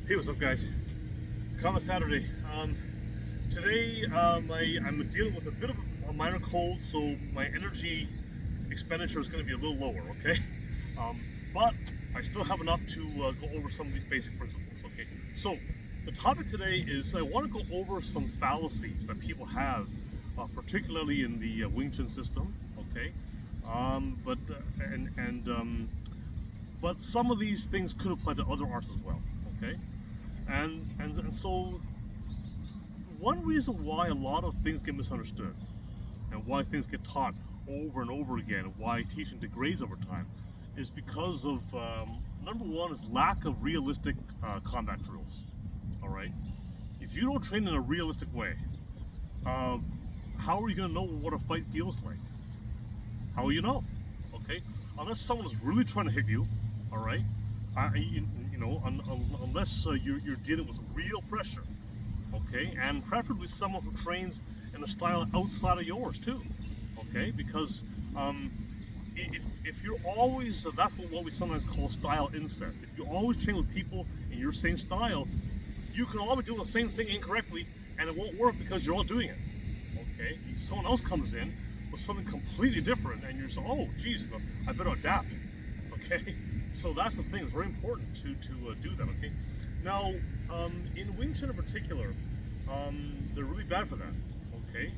Hey, what's up, guys? Common Saturday. Today, I'm dealing with a bit of a minor cold, so my energy expenditure is going to be a little lower, okay? But I still have enough to go over some of these basic principles, okay? So, the topic today is I want to go over some fallacies that people have, particularly in the Wing Chun system, okay? But some of these things could apply to other arts as well, okay? And so one reason why a lot of things get misunderstood and why things get taught over and over again and why teaching degrades over time is because of number one is lack of realistic combat drills. All right, if you don't train in a realistic way, how are you going to know what a fight feels like? How will you know? Okay, unless someone is really trying to hit you, all right. Unless you're dealing with real pressure, okay, and preferably someone who trains in a style outside of yours too, okay, because if you're always, that's what we sometimes call style incest. If you always train with people in your same style, you can all be doing the same thing incorrectly, and it won't work because you're all doing it, okay. Someone else comes in with something completely different, and you're saying, oh, geez, I better adapt, okay. So that's the thing. It's very important to do that. Okay. Now, in Wing Chun in particular, they're really bad for that. Okay.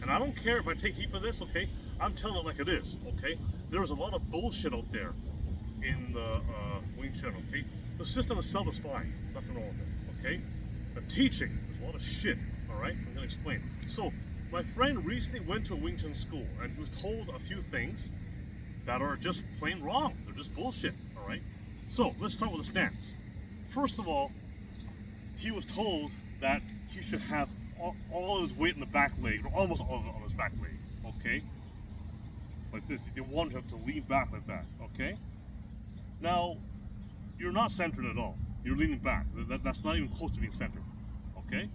And I don't care if I take heat for this. Okay. I'm telling it like it is. Okay. There's a lot of bullshit out there in the Wing Chun. Okay. The system itself is fine. Nothing wrong with it. Okay. The teaching, there's a lot of shit. All right. I'm gonna explain. So, my friend recently went to a Wing Chun school and he was told a few things that are just plain wrong. They're just bullshit, all right? So let's start with the stance. First of all, he was told that he should have all his weight in the back leg, or almost all of it on his back leg, okay? Like this. He didn't want him to lean back like that, okay? Now, you're not centered at all. You're leaning back. That's not even close to being centered, okay?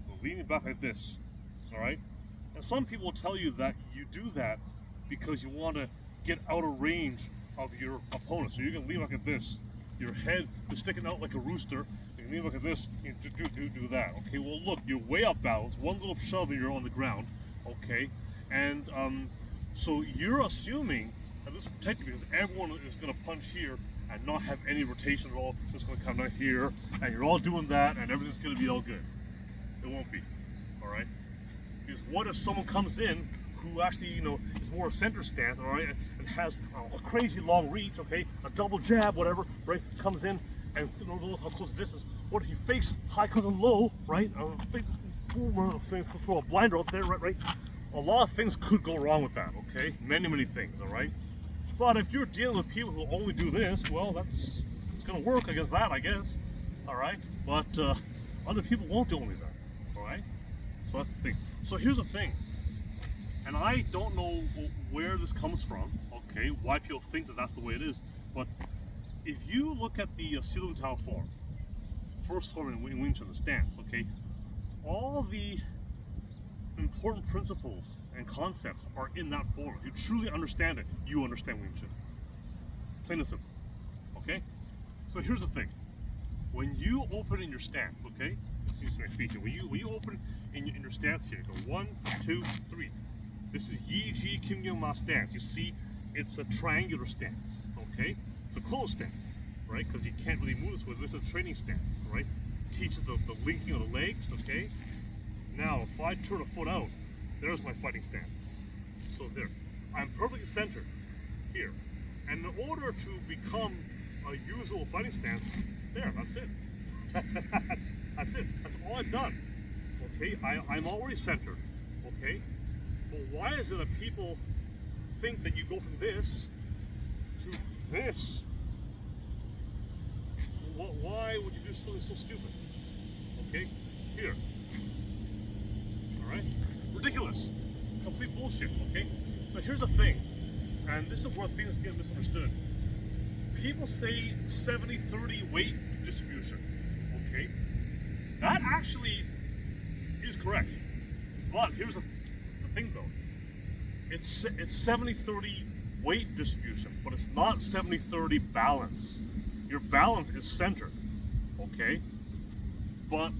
You're leaning back like this, all right? And some people will tell you that you do that because you want to get out of range of your opponent. So you can lean like this. Your head is sticking out like a rooster. You can lean like this and do that. Okay, well look, you're way up balanced. One little shove and you're on the ground. Okay, and so you're assuming that this is protected because everyone is going to punch here and not have any rotation at all. It's going to come down here, and you're all doing that, and everything's going to be all good. It won't be. All right. Because what if someone comes in who actually, is more a center stance, all right, and has a crazy long reach, okay, a double jab, whatever, right, comes in and knows how close the distance. What if he fakes high, comes in low, right, throw a blinder out there, right, a lot of things could go wrong with that, okay, many things, all right. But if you're dealing with people who only do this, well, it's going to work against that, I guess, all right, but other people won't do only that, all right, so that's the thing. So here's the thing. And I don't know where this comes from, okay, why people think that that's the way it is, but if you look at the Silu Tao form, first form in Wing Chun, the stance, okay, all the important principles and concepts are in that form. If you truly understand it, you understand Wing Chun. Plain and simple, okay? So here's the thing. When you open in your stance, okay, this is my feature. When you open in your stance here, go 1, 2, 3. This is Yi Ji Kim Young Ma stance. You see, it's a triangular stance, okay? It's a closed stance, right? Because you can't really move this way. This is a training stance, right? It teaches the linking of the legs, okay? Now, if I turn a foot out, there's my fighting stance. So there. I'm perfectly centered here. And in order to become a usable fighting stance, there, that's it. That's it. That's all I've done, okay? I'm already centered, okay? But why is it that people think that you go from this to this? Why would you do something so stupid? Okay, here. All right, ridiculous, complete bullshit. Okay, so here's the thing, and this is where things get misunderstood. People say 70-30 weight distribution. Okay, that actually is correct, but here's the thing though, it's 70-30 weight distribution, but it's not 70-30 balance. Your balance is centered, okay? But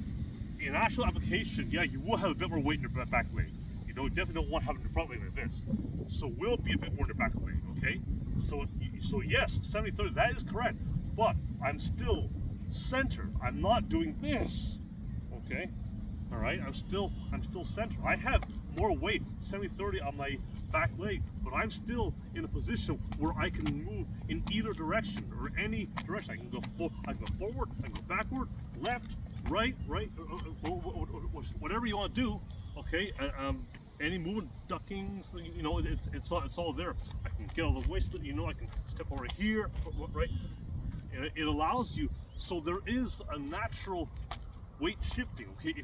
in actual application, yeah, you will have a bit more weight in your back leg. You definitely don't want to have it in your front leg like this. So will be a bit more in your back leg, okay? So yes, 70-30, that is correct. But I'm still centered. I'm not doing this, okay? All right, I'm still centered. I have more weight, 70-30 on my back leg, but I'm still in a position where I can move in either direction or any direction. I can go forward, I can go backward, left, right, whatever you want to do. Okay, any movement, ducking, it's all there. I can get all the way, I can step over here, right? It allows you. So there is a natural weight shifting. Okay,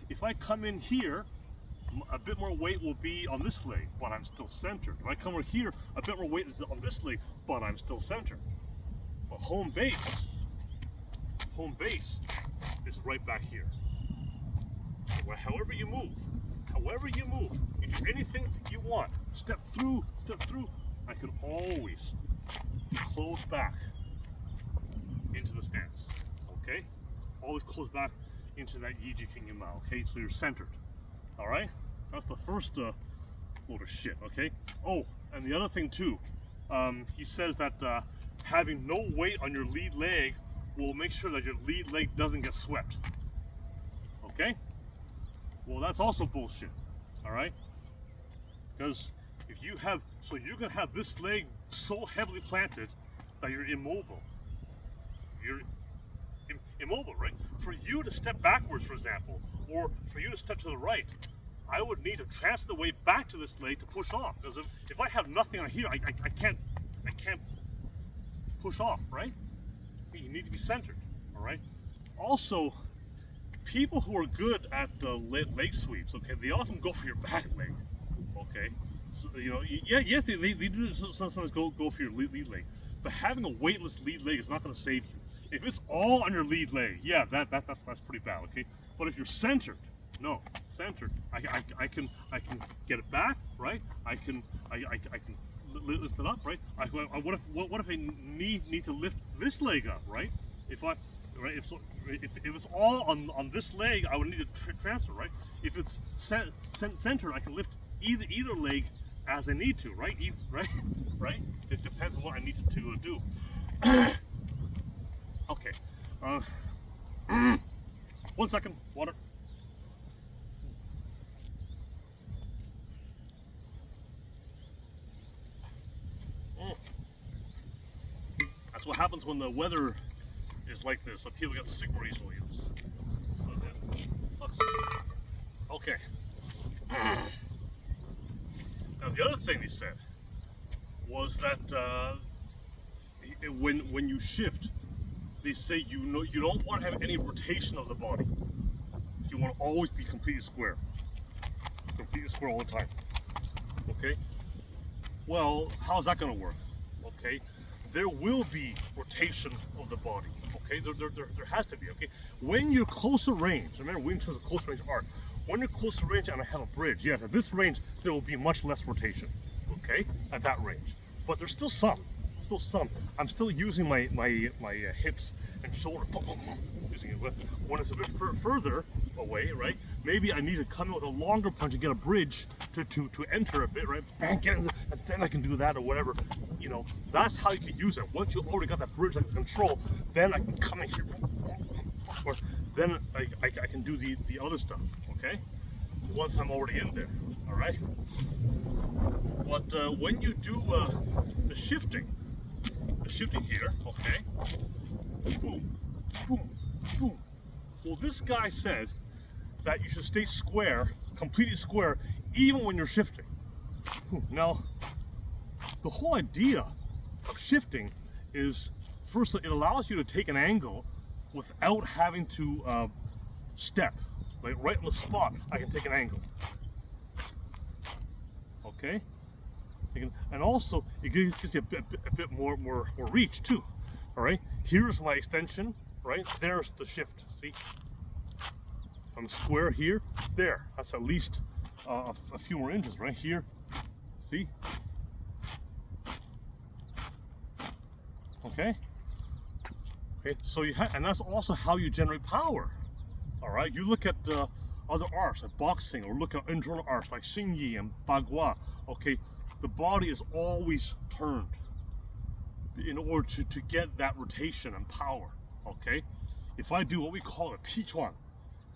if I come in here, a bit more weight will be on this leg, but I'm still centered. If I come over here, a bit more weight is on this leg, but I'm still centered. But home base is right back here. So however you move, you do anything you want. Step through. I can always close back into the stance. Okay, always close back into that Yiji King Mao. Okay, so you're centered. All right, that's the first load of shit. Okay. Oh, and the other thing too, he says that having no weight on your lead leg will make sure that your lead leg doesn't get swept. Okay. Well, that's also bullshit. All right, because if you have, so you're gonna have this leg so heavily planted that you're immobile. You're immobile, right? For you to step backwards, for example, or for you to step to the right, I would need to transfer the weight back to this leg to push off. Because if I have nothing on here, I can't push off, right? You need to be centered, all right? Also, people who are good at leg sweeps, okay, they often go for your back leg, okay? So, yes, they do sometimes go for your lead leg, but having a weightless lead leg is not going to save you. If it's all on your lead leg, yeah, that's pretty bad, okay? But if you're centered, I can get it back, right? I can lift it up, right? What if I need to lift this leg up, right? If it's all on this leg, I would need to transfer, right? If it's centered, I can lift either leg as I need to, right? Right? It depends on what I need to do. Okay. 1 second. Water. That's what happens when the weather is like this. So people get sick more easily. It sucks. Okay. Now the other thing he said was that when you shift, they say you don't want to have any rotation of the body. You want to always be completely square all the time. Okay. Well, how's that going to work? Okay. There will be rotation of the body. Okay. There has to be. Okay. When you're closer range, remember Wing Chun is a close range art. When you're closer range and I have a bridge, yes, at this range there will be much less rotation. Okay, at that range, but there's still some. I'm still using my hips and shoulder, using it. When it's a bit further away, right? Maybe I need to come in with a longer punch and get a bridge to enter a bit, right? Bang, get in, and then I can do that or whatever. That's how you can use it. Once you already got that bridge under control, then I can come in here, or then I can do the other stuff. Okay, once I'm already in there. All right. But when you do the shifting here, okay, boom, boom, boom. Well, this guy said that you should stay square, completely square, even when you're shifting. Now, the whole idea of shifting is, first, it allows you to take an angle without having to step. Like right on the spot, I can take an angle. Okay, and also it gives you a bit more reach too. All right, here's my extension. Right there's the shift. See, if I'm square here, there. That's at least a few more inches. Right here. See. Okay. Okay. So and that's also how you generate power. All right, you look at other arts like boxing, or look at internal arts like Xingyi and Bagua. Okay, the body is always turned in order to get that rotation and power. Okay, if I do what we call a pichuan,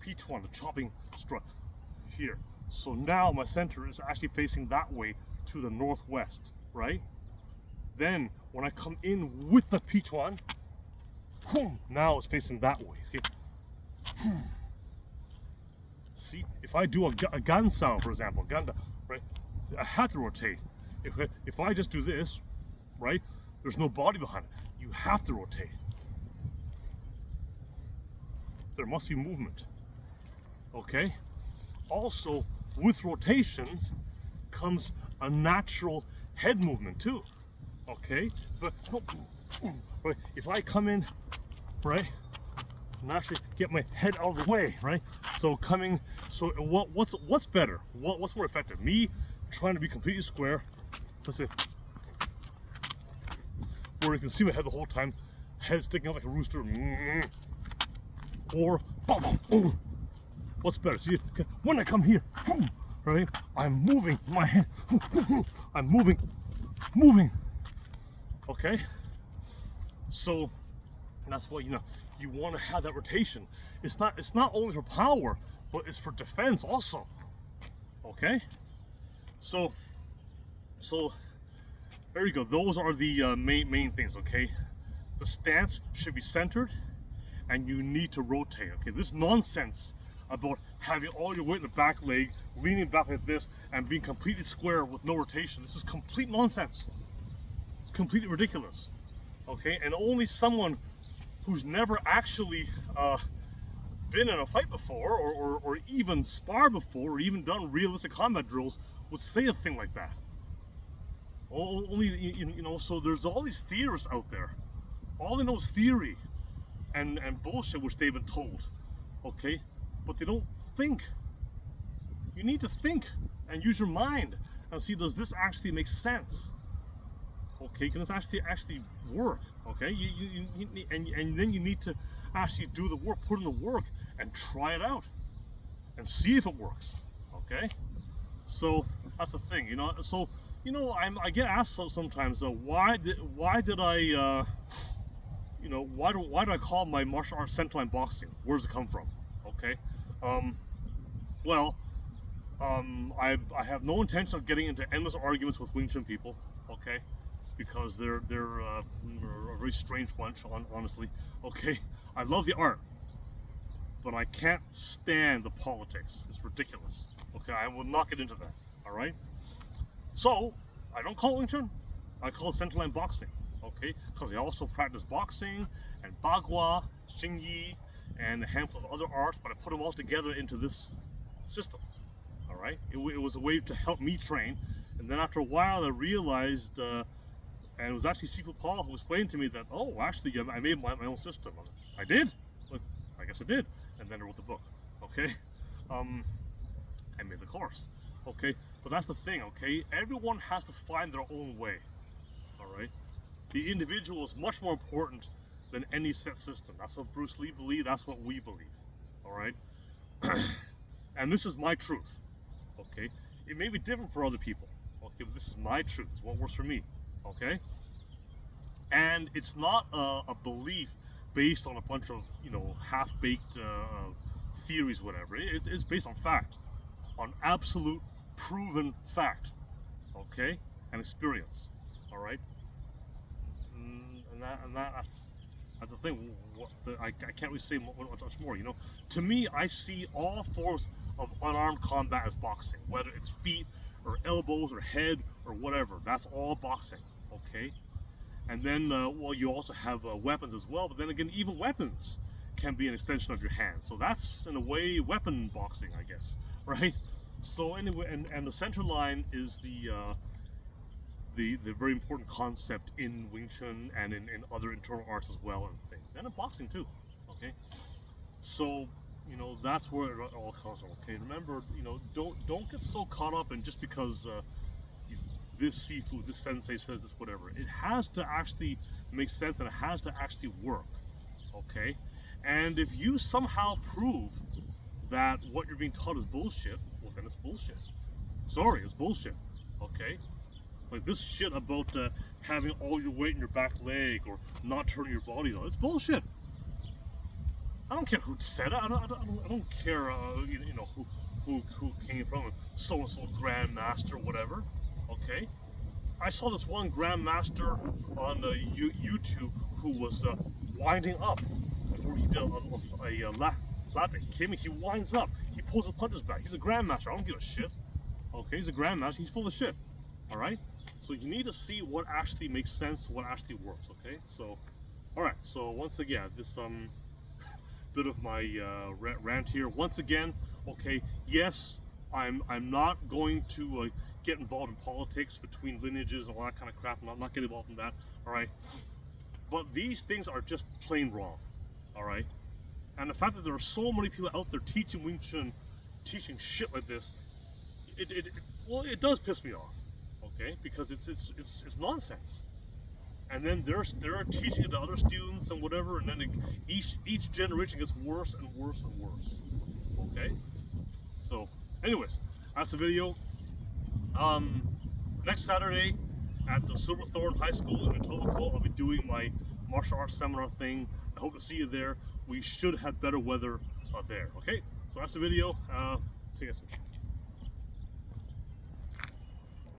the chopping strut here. So now my center is actually facing that way to the northwest, right? Then when I come in with the pichuan, now it's facing that way. See, if I do a gansao, for example, ganda, right? I have to rotate. If I just do this, right? There's no body behind it. You have to rotate. There must be movement. Okay? Also, with rotation comes a natural head movement too. Okay? But right, if I come in, right, naturally get my head out of the way, right? So what's better? What's more effective? Me trying to be completely square, let's say, where you can see my head the whole time, head sticking out like a rooster, or what's better? See, when I come here, right, I'm moving my head, I'm moving. Okay, so that's why you want to have that rotation. It's not only for power, but it's for defense also. Okay, so there you go. Those are the main things. Okay, the stance should be centered, and you need to rotate. Okay, this nonsense about having all your weight in the back leg, leaning back like this, and being completely square with no rotation. This is complete nonsense. It's completely ridiculous. Okay, and only someone who's never actually been in a fight before, or even sparred before, or even done realistic combat drills would say a thing like that. Only, so there's all these theorists out there. All they know is theory and bullshit which they've been told. Okay, but they don't think. You need to think and use your mind and see, does this actually make sense? Okay, can this actually work? Okay, and then you need to actually do the work, put in the work, and try it out, and see if it works. Okay, so that's the thing, So I get asked sometimes, why did I, why do I call my martial arts centerline boxing? Where does it come from? Okay, I have no intention of getting into endless arguments with Wing Chun people. Okay. Because they're a very strange bunch, honestly. Okay, I love the art, but I can't stand the politics. It's ridiculous. Okay, I will not get into that. All right. So I don't call it Wing Chun. I call it centerline boxing. Okay, because I also practice boxing and Bagua, Xingyi, and a handful of other arts, but I put them all together into this system. All right. It was a way to help me train, and then after a while, I realized. And it was actually Sifu Paul who explained to me that, oh, actually, I made my own system. I did? Well, I guess I did. And then I wrote the book. Okay? I made the course. Okay? But that's the thing, okay? Everyone has to find their own way. All right? The individual is much more important than any set system. That's what Bruce Lee believed. That's what we believe. All right? And this is my truth. Okay? It may be different for other people. Okay? But this is my truth. It's what works for me. Okay, and it's not a belief based on a bunch of half-baked theories, whatever. It's based on fact, on absolute proven fact. Okay, and experience. All right, that's the thing. I can't really say much more. To me, I see all forms of unarmed combat as boxing, whether it's feet or elbows or head or whatever. That's all boxing. Okay, and then you also have weapons as well, but then again, even weapons can be an extension of your hand, so that's in a way weapon boxing, I guess, right? So anyway, and the center line is the very important concept in Wing Chun and in other internal arts as well, and things, and in boxing too. Okay, so that's where it all comes from. Okay, remember, don't get so caught up in just because this Sifu, this sensei says this, whatever. It has to actually make sense, and it has to actually work. Okay, And if you somehow prove that what you're being taught is bullshit, well then it's bullshit. Sorry, it's bullshit. Okay? Like this shit about having all your weight in your back leg or not turning your body on, it's bullshit. I don't care who said it. I don't care. Who came from so and so grandmaster, whatever. Okay. I saw this one grandmaster on YouTube who was winding up before he did a lap. He winds up. He pulls his punches back. He's a grandmaster. I don't give a shit. Okay, he's a grandmaster. He's full of shit. All right. So you need to see what actually makes sense, what actually works. Okay. So, all right. So once again, this bit of my rant here. Once again, okay. Yes, I'm not going to get involved in politics between lineages and all that kind of crap. I'm not getting involved in that. All right. But these things are just plain wrong. All right. And the fact that there are so many people out there teaching Wing Chun, teaching shit like this, it does piss me off, okay? Because it's nonsense. And then they're teaching it to other students and whatever, and then each generation gets worse and worse and worse, okay? So, anyways, that's the video. Next Saturday at the Silverthorn High School in Etobicoke, I'll be doing my martial arts seminar thing. I hope to see you there. We should have better weather there, okay? So that's the video. See you guys soon.